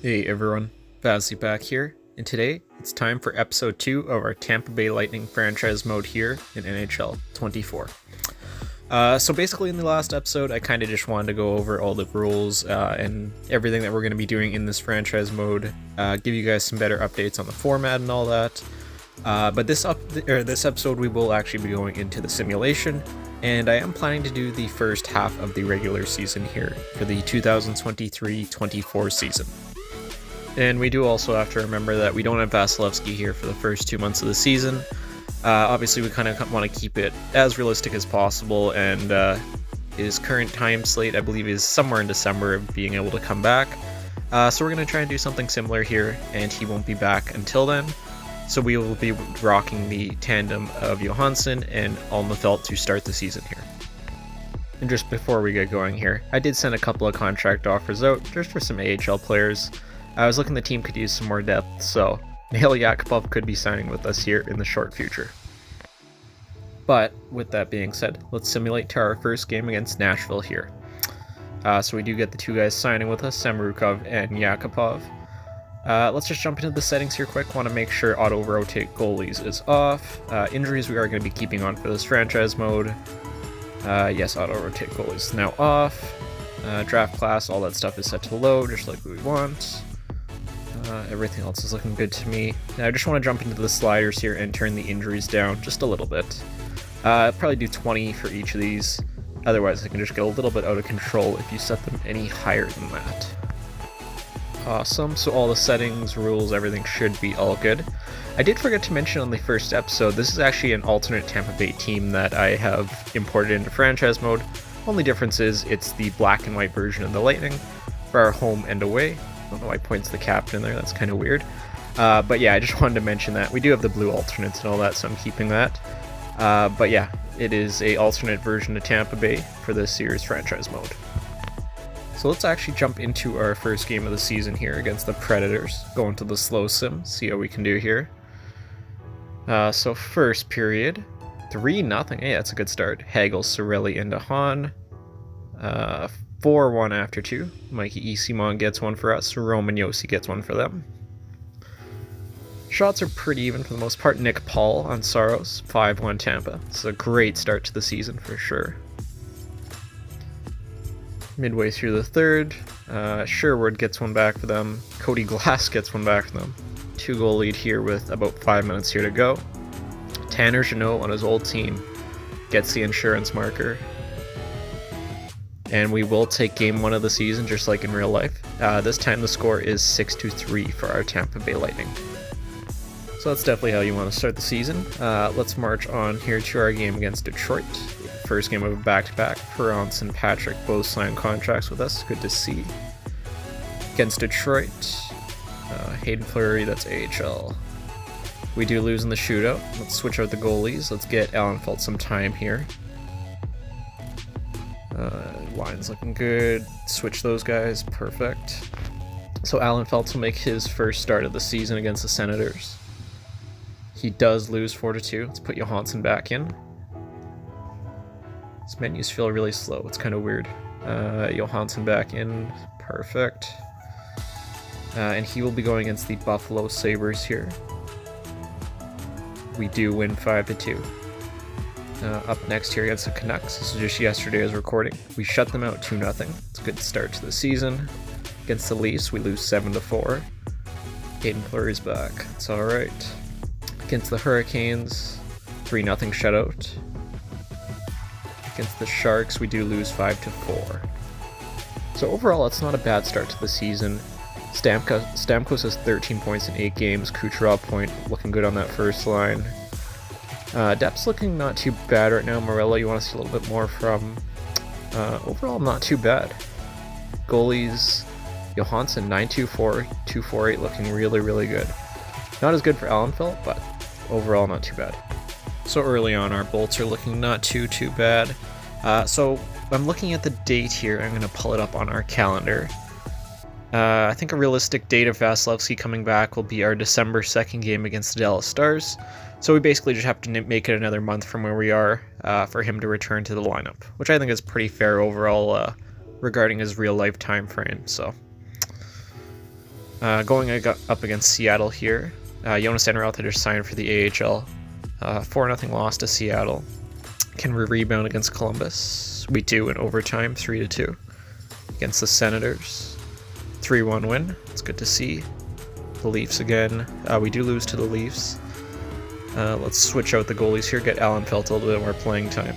Hey everyone, Vazzy back here, and today it's time for episode 2 of our Tampa Bay Lightning franchise mode here in NHL 24. So basically in the last episode, I kind of just wanted to go over all the rules and everything that we're going to be doing in this franchise mode, give you guys some better updates on the format and all that. But this episode we will actually be going into the simulation, and I am planning to do the first half of the regular season here for the 2023-24 season. And we do also have to remember that we don't have Vasylovsky here for the first 2 months of the season. Obviously, we kind of want to keep it as realistic as possible, and his current time slate, I believe, is somewhere in December of being able to come back. So we're going to try and do something similar here, and he won't be back until then. So we will be rocking the tandem of Johansson and Alnefelt to start the season here. And just before we get going here, I did send a couple of contract offers out just for some AHL players. I was looking the team could use some more depth, so Nail Yakupov could be signing with us here in the short future. But with that being said, let's simulate to our first game against Nashville here. So we do get the two guys signing with us, Samrukov and Yakupov. Let's just jump into the settings here quick. Want to make sure auto-rotate goalies is off. Injuries we are going to be keeping on for this franchise mode. Yes, auto-rotate goalies is now off. Draft class, all that stuff is set to low, just like we want. Everything else is looking good to me. Now I just want to jump into the sliders here and turn the injuries down just a little bit. Probably do 20 for each of these. Otherwise, it can just get a little bit out of control if you set them any higher than that. Awesome, so all the settings, rules, everything should be all good. I did forget to mention on the first episode, this is actually an alternate Tampa Bay team that I have imported into franchise mode. Only difference is it's the black and white version of the Lightning for our home and away. I don't know why points the captain there, that's kind of weird. But yeah, I just wanted to mention that. We do have the blue alternates and all that, so I'm keeping that. But yeah, it is a alternate version of Tampa Bay for this series franchise mode. So let's actually jump into our first game of the season here against the Predators. Go into the slow sim, see how we can do here. So first period, 3-0. Hey, that's a good start. Hagel, Cirelli into Hahn. 4-1 after 2. Mikey Esimon gets one for us. Roman Josi gets one for them. Shots are pretty even for the most part. Nick Paul on Saros. 5-1 Tampa. It's a great start to the season for sure. Midway through the third, Sherwood gets one back for them. Cody Glass gets one back for them. 2-goal lead here with about 5 minutes here to go. Tanner Jeannot on his old team gets the insurance marker. And we will take game 1 of the season just like in real life. This time the score is 6-3 for our Tampa Bay Lightning. So that's definitely how you want to start the season. Let's march on here to our game against Detroit. First game of a back-to-back. Perrance and Patrick both signed contracts with us. Good to see. Against Detroit, Hayden Fleury, that's AHL. We do lose in the shootout. Let's switch out the goalies. Let's get Alnefelt some time here. Line's looking good. Switch those guys. Perfect. So Alnefelt will make his first start of the season against the Senators. He does lose 4-2. Let's put Johansson back in. These menus feel really slow. It's kind of weird. Johansson back in. Perfect. And he will be going against the Buffalo Sabres here. We do win 5-2. Up next here against the Canucks. This is just yesterday as recording. We shut them out 2-0. It's a good start to the season. Against the Leafs, we lose 7-4. Hayden Fleury's back. It's alright. Against the Hurricanes, 3-0 shutout. Against the Sharks, we do lose 5-4. So overall, it's not a bad start to the season. Stamkos has 13 points in 8 games. Kucherov point looking good on that first line. Depth's looking not too bad right now. Morello, you want to see a little bit more from. Overall, not too bad. Goalies, Johansson 9-2-4, 2-4-8, looking really, really good. Not as good for Alnefelt, but overall not too bad. So early on, our bolts are looking not too bad. So I'm looking at the date here. I'm going to pull it up on our calendar. I think a realistic date of Vasylovsky coming back will be our December 2nd game against the Dallas Stars. So we basically just have to make it another month from where we are for him to return to the lineup, which I think is pretty fair overall regarding his real life time frame. So Up against Seattle here. Jonas Enrauter just signed for the AHL. 4-0 loss to Seattle. Can we rebound against Columbus? We do in overtime, 3-2. Against the Senators. 3-1 win. It's good to see. The Leafs again. We do lose to the Leafs. Let's switch out the goalies here, get Alan Felt a little bit more playing time.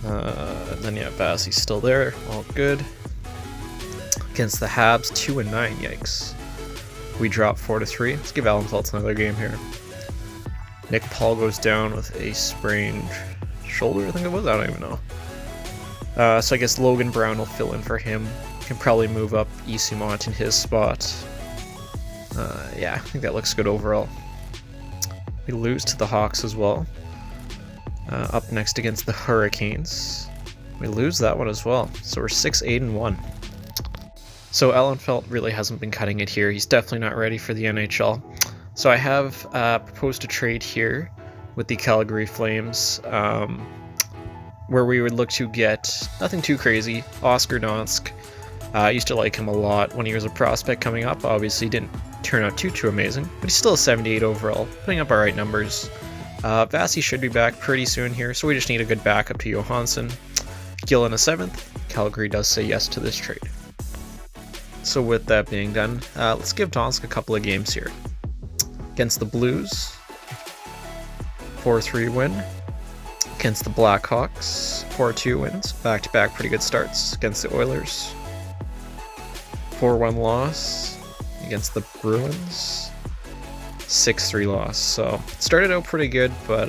Then yeah, Vassy's still there, all good. Against the Habs, 2-9, yikes. We drop 4-3. Let's give Alan Felt another game here. Nick Paul goes down with a sprained shoulder, I think it was, I don't even know. So I guess Logan Brown will fill in for him. Can probably move up Esimont in his spot. Yeah, I think that looks good overall. We lose to the Hawks as well. Up next against the Hurricanes. We lose that one as well. So we're 6-8-1. So Alan Felt really hasn't been cutting it here. He's definitely not ready for the NHL. So I have proposed a trade here with the Calgary Flames, where we would look to get nothing too crazy. Oscar Donsk. I used to like him a lot when he was a prospect coming up. Obviously didn't turn out too amazing, but he's still a 78 overall, putting up alright numbers. Vassy should be back pretty soon here, so we just need a good backup to Johansson. Gill in a 7th. Calgary does say yes to this trade. So with that being done, let's give Donsk a couple of games here. Against the Blues, 4-3 win. Against the Blackhawks, 4-2 wins. Back-to-back pretty good starts. Against the Oilers, 4-1 loss. Against the Bruins, 6-3 loss. So it started out pretty good, but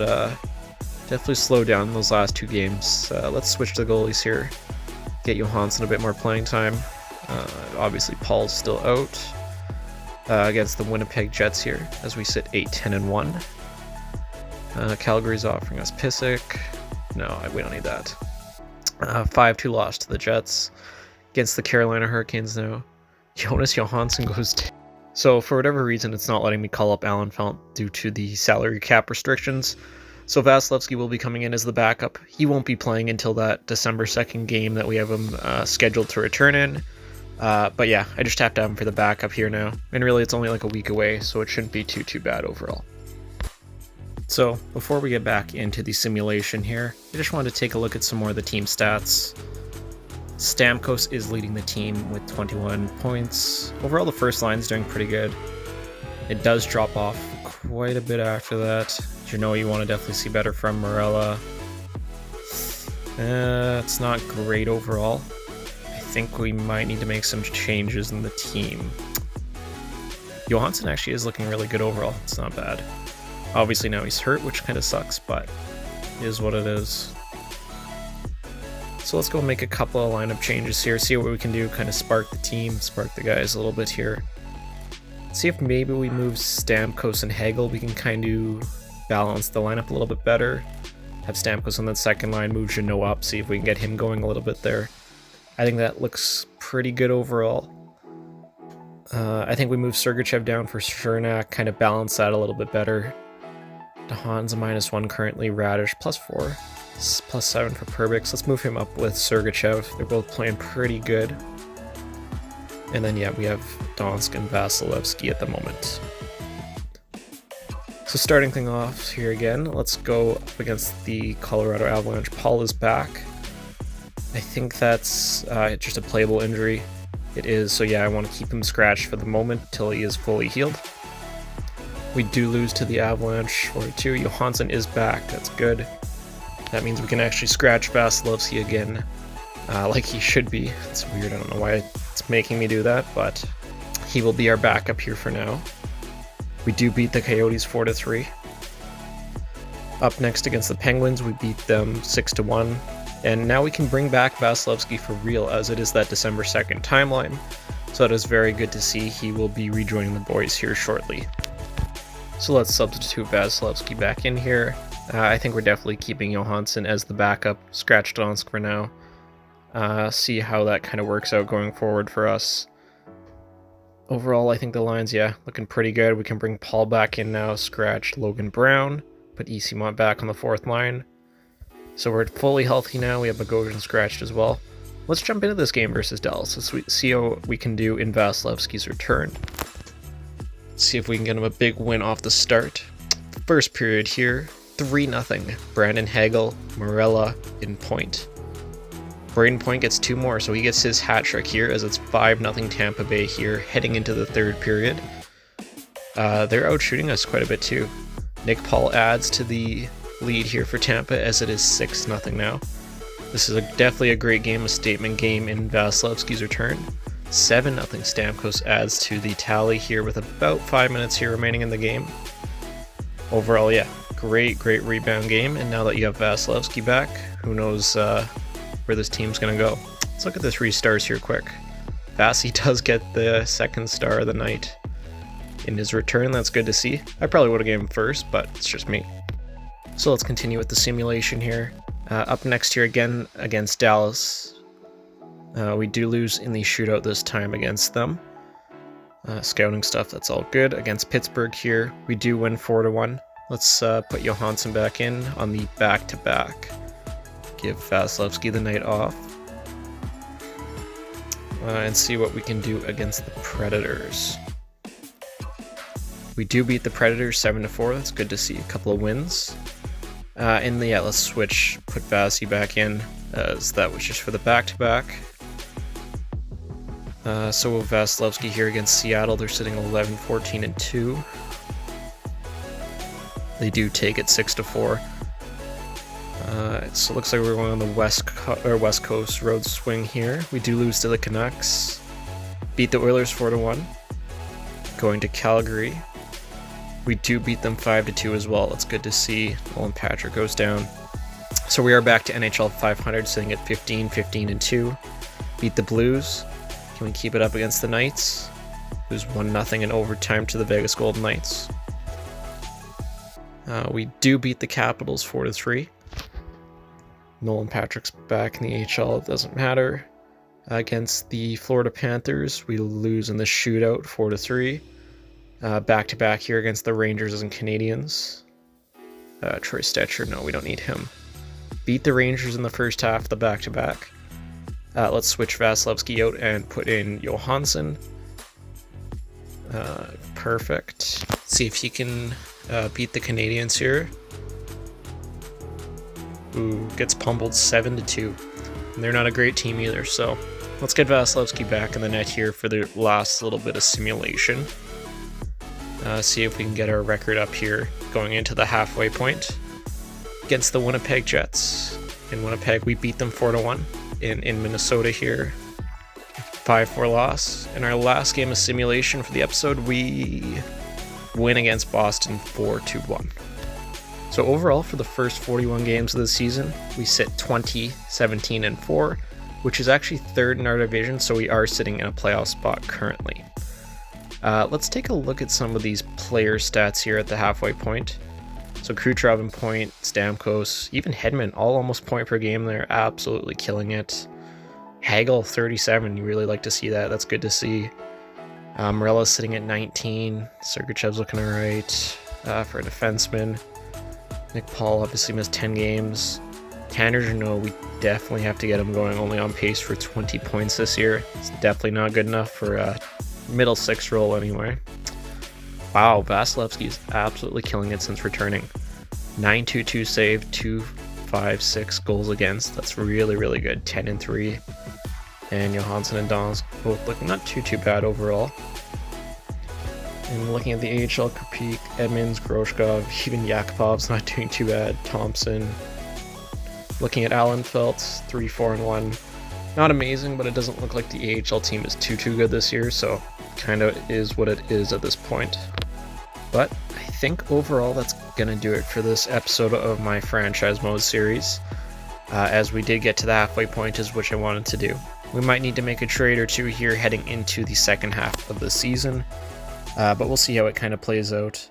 definitely slowed down those last 2 games. Let's switch to the goalies here. Get Johansson a bit more playing time. Obviously Paul's still out. Against the Winnipeg Jets here, as we sit 8-10-1. Calgary's offering us Pissick. No, we don't need that. 5-2 loss to the Jets. Against the Carolina Hurricanes now. Jonas Johansson goes down. So for whatever reason, it's not letting me call up Alan Felt due to the salary cap restrictions. So Vasilevsky will be coming in as the backup. He won't be playing until that December 2nd game that we have him scheduled to return in. But yeah, I just have to have him for the backup here now. And really, it's only like a week away, so it shouldn't be too bad overall. So before we get back into the simulation here, I just wanted to take a look at some more of the team stats. Stamkos is leading the team with 21 points. Overall, the first line's doing pretty good. It does drop off quite a bit after that. You know, you want to definitely see better from Morella. It's not great overall. I think we might need to make some changes in the team. Johansson actually is looking really good overall. It's not bad. Obviously now he's hurt, which kind of sucks, but it is what it is. So let's go make a couple of lineup changes here, see what we can do, kind of spark the team, spark the guys a little bit here. See if maybe we move Stamkos and Hagel, we can kind of balance the lineup a little bit better. Have Stamkos on that second line, move Jeannot up, see if we can get him going a little bit there. I think that looks pretty good overall. I think we move Sergachev down for Chernak, kind of balance that a little bit better. DeHaan's a -1 currently, Radish +4, +7 for Perbix. Let's move him up with Sergachev. They're both playing pretty good. And then yeah, we have Donsk and Vasilevsky at the moment. So starting things off here again, let's go up against the Colorado Avalanche. Paul is back. I think that's just a playable injury. It is, so yeah, I want to keep him scratched for the moment till he is fully healed. We do lose to the Avalanche 4-2. Johansson is back, that's good. That means we can actually scratch Vasilevsky again, like he should be. It's weird, I don't know why it's making me do that, but he will be our backup here for now. We do beat the Coyotes 4-3. Up next against the Penguins, we beat them 6-1. And now we can bring back Vasilevsky for real, as it is that December 2nd timeline. So that is very good to see. He will be rejoining the boys here shortly. So let's substitute Vasilevsky back in here. I think we're definitely keeping Johansson as the backup. Scratch Donsk for now. See how that kind of works out going forward for us. Overall, I think the line's, yeah, looking pretty good. We can bring Paul back in now, scratch Logan Brown, put Esimont back on the 4th line. So we're fully healthy now. We have Bogosian scratched as well. let's jump into this game versus Dallas. Let's see how we can do in Vasilevsky's return. See if we can get him a big win off the start. First period here, 3-0. Brandon Hagel, Morella in point. Braden Point gets 2 more, so he gets his hat trick here as it's 5-0 Tampa Bay here, heading into the third period. They're out shooting us quite a bit too. Nick Paul adds to the lead here for Tampa as it is 6-0 now. This is definitely a great game, a statement game in Vasilevsky's return. 7-0 Stamkos adds to the tally here with about 5 minutes here remaining in the game. Overall, yeah, great rebound game, and now that you have Vasilevsky back, who knows where this team's gonna go. Let's look at the 3 stars here quick. Vasi does get the second star of the night in his return. That's good to see. I probably would have gave him first, but it's just me. So let's continue with the simulation here. Up next here again against Dallas. We do lose in the shootout this time against them. Scouting stuff, that's all good. Against Pittsburgh here, we do win 4-1. Let's put Johansson back in on the back-to-back. Give Vasilevsky the night off. And see what we can do against the Predators. We do beat the Predators 7-4. That's good to see. A couple of wins. And yeah, let's switch. Put Vasi back in, as that was just for the back-to-back. So Vasilevsky here against Seattle. They're sitting 11-14-2. They do take it 6-4. So it looks like we're going on the West Coast road swing here. We do lose to the Canucks. Beat the Oilers 4-1. Going to Calgary. We do beat them 5-2 as well. That's good to see. Nolan Patrick goes down. So we are back to NHL 500, sitting at 15-2. Beat the Blues. Can we keep it up against the Knights? Lose 1-0 in overtime to the Vegas Golden Knights. We do beat the Capitals 4-3. Nolan Patrick's back in the AHL. It doesn't matter. Against the Florida Panthers, we lose in the shootout 4-3. Back-to-back here against the Rangers and Canadiens. Troy Stetcher, no, we don't need him. Beat the Rangers in the first half of the back-to-back. Let's switch Vasilevsky out and put in Johansson. Perfect. See if he can beat the Canadiens here. Ooh, gets pummeled 7-2. And they're not a great team either, so let's get Vasilevsky back in the net here for the last little bit of simulation. See if we can get our record up here going into the halfway point against the Winnipeg Jets. In Winnipeg, we beat them 4-1. In Minnesota here, 5-4 loss. In our last game of simulation for the episode, we win against Boston 4-1. So overall, for the first 41 games of the season, we sit 20-17-4, which is actually third in our division, so we are sitting in a playoff spot currently. Let's take a look at some of these player stats here at the halfway point. So Kucherov in point, Stamkos, even Hedman, all almost point per game. They're absolutely killing it. Hagel 37, you really like to see that. That's good to see. Morella's sitting at 19. Sergachev's looking alright for a defenseman. Nick Paul obviously missed 10 games. Tanner Jeannot, we definitely have to get him going, only on pace for 20 points this year. It's definitely not good enough for a middle 6 role anyway. Wow, Vasilevsky is absolutely killing it since returning. 9-2-2 save, 2-5-6 goals against. That's really good. 10-3. And Johansson and Don's both looking not too bad overall. And looking at the AHL, Krupik, Edmonds, Groshkov, even Yakupov's not doing too bad. Thompson. Looking at Allen Feltz, 3-4-1. Not amazing, but it doesn't look like the AHL team is too good this year, so kind of is what it is at this point. But I think overall that's going to do it for this episode of my franchise mode series. As we did get to the halfway point, is which I wanted to do. We might need to make a trade or two here heading into the second half of the season. But we'll see how it kind of plays out.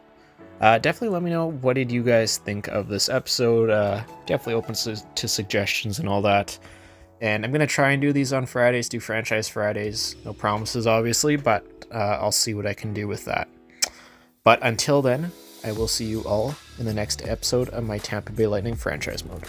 Definitely let me know, what did you guys think of this episode? Definitely open to suggestions and all that. And I'm going to try and do these on Fridays, do Franchise Fridays. No promises, obviously, but I'll see what I can do with that. But until then, I will see you all in the next episode of my Tampa Bay Lightning franchise mode.